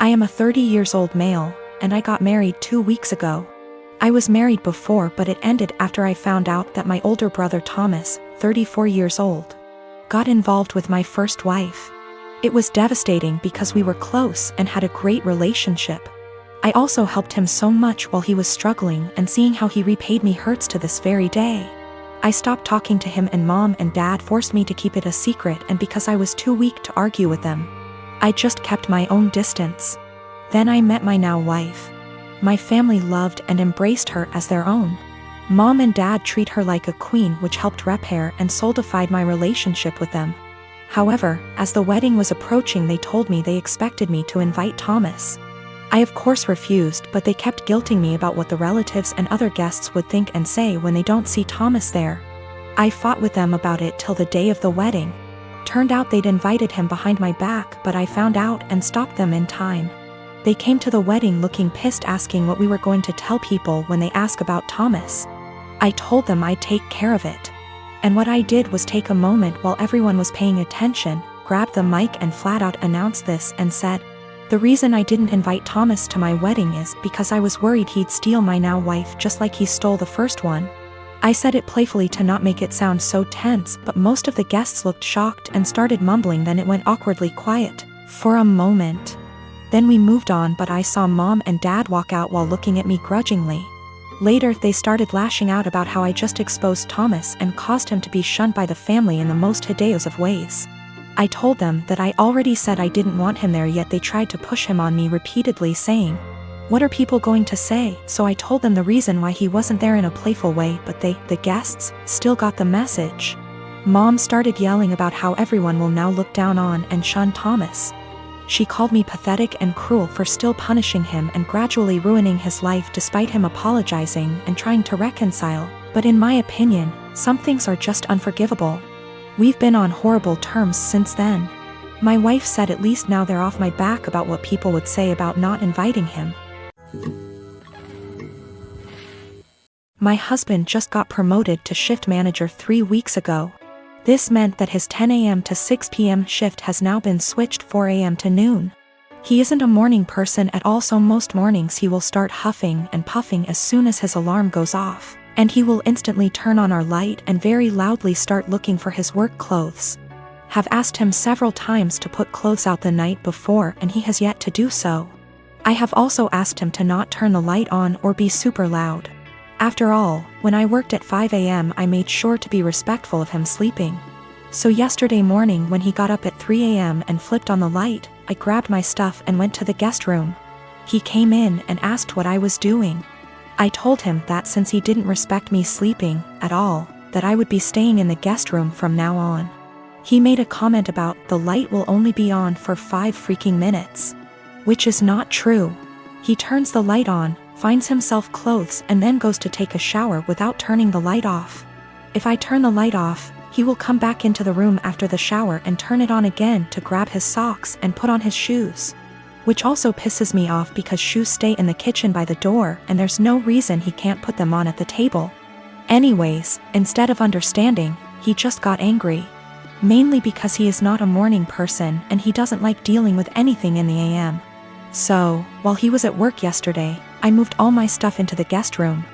I am a 30 years old male, and I got married 2 weeks ago. I was married before, but it ended after I found out that my older brother Thomas, 34 years old, got involved with my first wife. It was devastating because we were close and had a great relationship. I also helped him so much while he was struggling, and seeing how he repaid me hurts to this very day. I stopped talking to him, and Mom and Dad forced me to keep it a secret, and because I was too weak to argue with them, I just kept my own distance. Then I met my now wife. My family loved and embraced her as their own. Mom and Dad treat her like a queen, which helped repair and solidified my relationship with them. However, as the wedding was approaching, they told me they expected me to invite Thomas. I of course refused, but they kept guilting me about what the relatives and other guests would think and say when they don't see Thomas there. I fought with them about it till the day of the wedding. Turned out they'd invited him behind my back, but I found out and stopped them in time. They came to the wedding looking pissed, asking what we were going to tell people when they ask about Thomas. I told them I'd take care of it. And what I did was take a moment while everyone was paying attention, grabbed the mic and flat out announced this and said, "The reason I didn't invite Thomas to my wedding is because I was worried he'd steal my now wife just like he stole the first one." I said it playfully to not make it sound so tense, but most of the guests looked shocked and started mumbling. Then it went awkwardly quiet for a moment. Then we moved on, but I saw Mom and Dad walk out while looking at me grudgingly. Later they started lashing out about how I just exposed Thomas and caused him to be shunned by the family in the most hideous of ways. I told them that I already said I didn't want him there, yet they tried to push him on me repeatedly, saying, "What are people going to say?" So I told them the reason why he wasn't there in a playful way, but they, the guests, still got the message. Mom started yelling about how everyone will now look down on and shun Thomas. She called me pathetic and cruel for still punishing him and gradually ruining his life despite him apologizing and trying to reconcile. But in my opinion, some things are just unforgivable. We've been on horrible terms since then. My wife said at least now they're off my back about what people would say about not inviting him. My husband just got promoted to shift manager 3 weeks ago. This meant that his 10 a.m. to 6 p.m. shift has now been switched 4 a.m. to noon. He isn't a morning person at all, so most mornings he will start huffing and puffing as soon as his alarm goes off, and he will instantly turn on our light and very loudly start looking for his work clothes. Have asked him several times to put clothes out the night before, and he has yet to do so. I have also asked him to not turn the light on or be super loud. After all, when I worked at 5 a.m. I made sure to be respectful of him sleeping. So yesterday morning when he got up at 3 a.m. and flipped on the light, I grabbed my stuff and went to the guest room. He came in and asked what I was doing. I told him that since he didn't respect me sleeping at all, that I would be staying in the guest room from now on. He made a comment about the light will only be on for 5 freaking minutes. Which is not true. He turns the light on, finds himself clothes, and then goes to take a shower without turning the light off. If I turn the light off, he will come back into the room after the shower and turn it on again to grab his socks and put on his shoes. Which also pisses me off because shoes stay in the kitchen by the door and there's no reason he can't put them on at the table. Anyways, instead of understanding, he just got angry. Mainly because he is not a morning person and he doesn't like dealing with anything in the AM. So, while he was at work yesterday, I moved all my stuff into the guest room.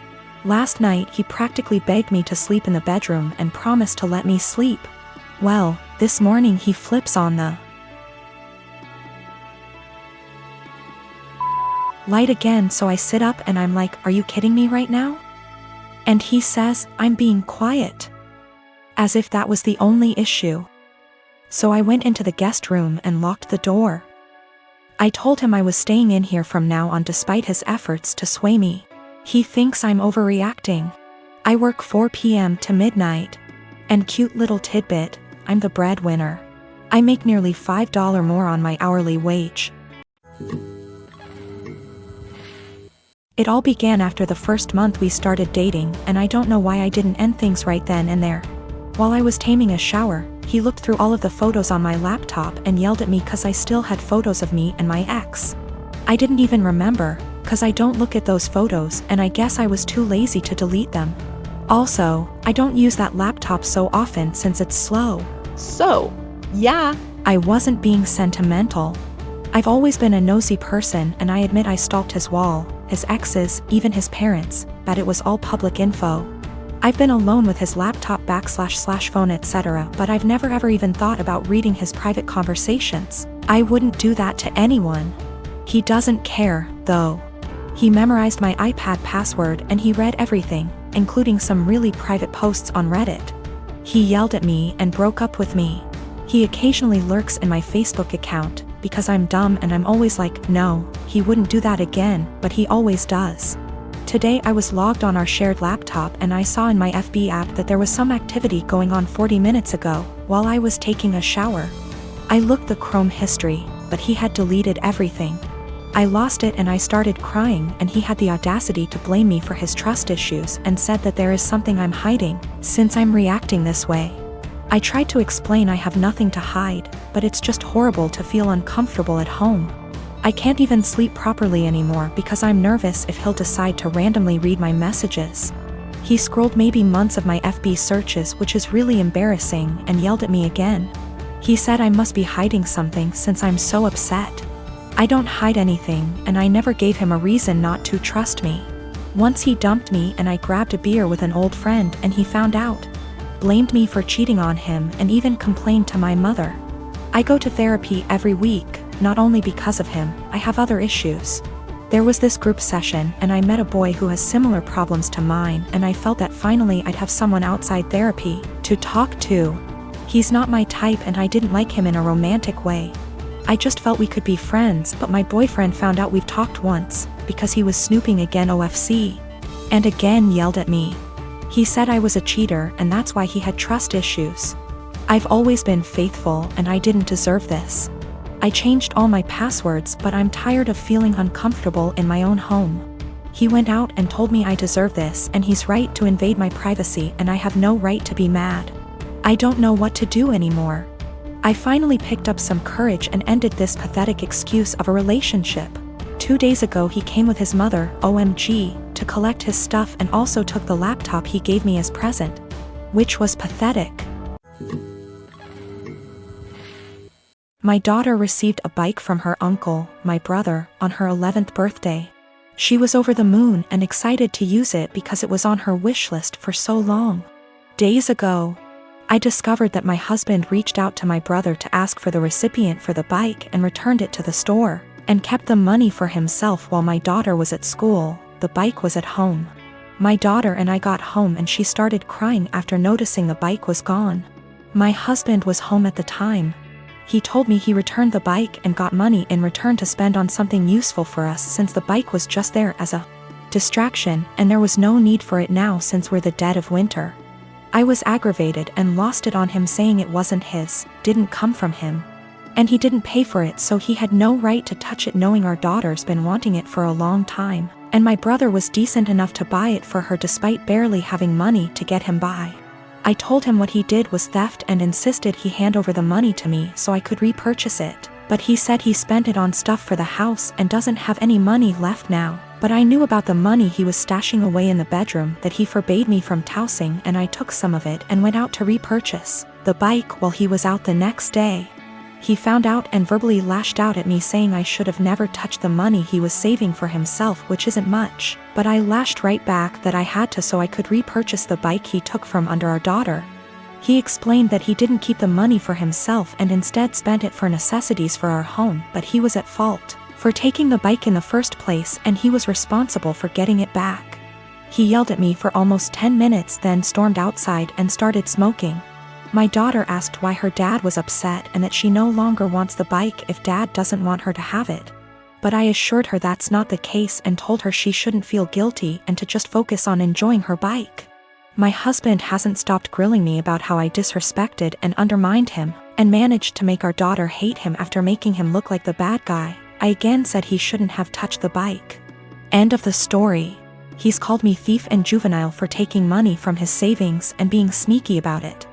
Last night he practically begged me to sleep in the bedroom and promised to let me sleep. Well, this morning he flips on the light again, so I sit up and I'm like, "Are you kidding me right now?" And he says, "I'm being quiet." As if that was the only issue. So I went into the guest room and locked the door. I told him I was staying in here from now on despite his efforts to sway me. He thinks I'm overreacting. I work 4 p.m. to midnight. And cute little tidbit, I'm the breadwinner. I make nearly $5 more on my hourly wage. It all began after the first month we started dating, and I don't know why I didn't end things right then and there. While I was taming a shower, he looked through all of the photos on my laptop and yelled at me cause I still had photos of me and my ex. I didn't even remember, cause I don't look at those photos and I guess I was too lazy to delete them. Also, I don't use that laptop so often since it's slow. So, yeah. I wasn't being sentimental. I've always been a nosy person, and I admit I stalked his wall, his exes, even his parents, but it was all public info. I've been alone with his laptop / phone etc., but I've never ever even thought about reading his private conversations. I wouldn't do that to anyone. He doesn't care, though. He memorized my iPad password and he read everything, including some really private posts on Reddit. He yelled at me and broke up with me. He occasionally lurks in my Facebook account, because I'm dumb and I'm always like, no, he wouldn't do that again, but he always does. Today I was logged on our shared laptop and I saw in my FB app that there was some activity going on 40 minutes ago, while I was taking a shower. I looked the Chrome history, but he had deleted everything. I lost it and I started crying, and he had the audacity to blame me for his trust issues and said that there is something I'm hiding, since I'm reacting this way. I tried to explain I have nothing to hide, but it's just horrible to feel uncomfortable at home. I can't even sleep properly anymore because I'm nervous if he'll decide to randomly read my messages. He scrolled maybe months of my FB searches, which is really embarrassing, and yelled at me again. He said I must be hiding something since I'm so upset. I don't hide anything, and I never gave him a reason not to trust me. Once he dumped me and I grabbed a beer with an old friend and he found out. Blamed me for cheating on him and even complained to my mother. I go to therapy every week, not only because of him, I have other issues. There was this group session and I met a boy who has similar problems to mine, and I felt that finally I'd have someone outside therapy to talk to. He's not my type and I didn't like him in a romantic way. I just felt we could be friends, but my boyfriend found out we've talked once, because he was snooping again OFC. And again yelled at me. He said I was a cheater and that's why he had trust issues. I've always been faithful and I didn't deserve this. I changed all my passwords, but I'm tired of feeling uncomfortable in my own home. He went out and told me I deserve this, and he's right to invade my privacy, and I have no right to be mad. I don't know what to do anymore. I finally picked up some courage and ended this pathetic excuse of a relationship. 2 days ago he came with his mother, OMG, to collect his stuff and also took the laptop he gave me as present. Which was pathetic. My daughter received a bike from her uncle, my brother, on her 11th birthday. She was over the moon and excited to use it because it was on her wish list for so long. Days ago, I discovered that my husband reached out to my brother to ask for the recipient for the bike and returned it to the store, and kept the money for himself while my daughter was at school. The bike was at home. My daughter and I got home and she started crying after noticing the bike was gone. My husband was home at the time. He told me he returned the bike and got money in return to spend on something useful for us, since the bike was just there as a distraction and there was no need for it now since we're the dead of winter. I was aggravated and lost it on him, saying it wasn't his, didn't come from him. And he didn't pay for it, so he had no right to touch it, knowing our daughter's been wanting it for a long time, and my brother was decent enough to buy it for her despite barely having money to get him by. I told him what he did was theft and insisted he hand over the money to me so I could repurchase it, but he said he spent it on stuff for the house and doesn't have any money left now. But I knew about the money he was stashing away in the bedroom that he forbade me from tossing, and I took some of it and went out to repurchase the bike while he was out the next day. He found out and verbally lashed out at me, saying I should have never touched the money he was saving for himself, which isn't much, but I lashed right back that I had to so I could repurchase the bike he took from under our daughter. He explained that he didn't keep the money for himself and instead spent it for necessities for our home, but he was at fault for taking the bike in the first place and he was responsible for getting it back. He yelled at me for almost 10 minutes, then stormed outside and started smoking. My daughter asked why her dad was upset and that she no longer wants the bike if dad doesn't want her to have it. But I assured her that's not the case and told her she shouldn't feel guilty and to just focus on enjoying her bike. My husband hasn't stopped grilling me about how I disrespected and undermined him, and managed to make our daughter hate him after making him look like the bad guy. I again said he shouldn't have touched the bike. End of the story. He's called me thief and juvenile for taking money from his savings and being sneaky about it.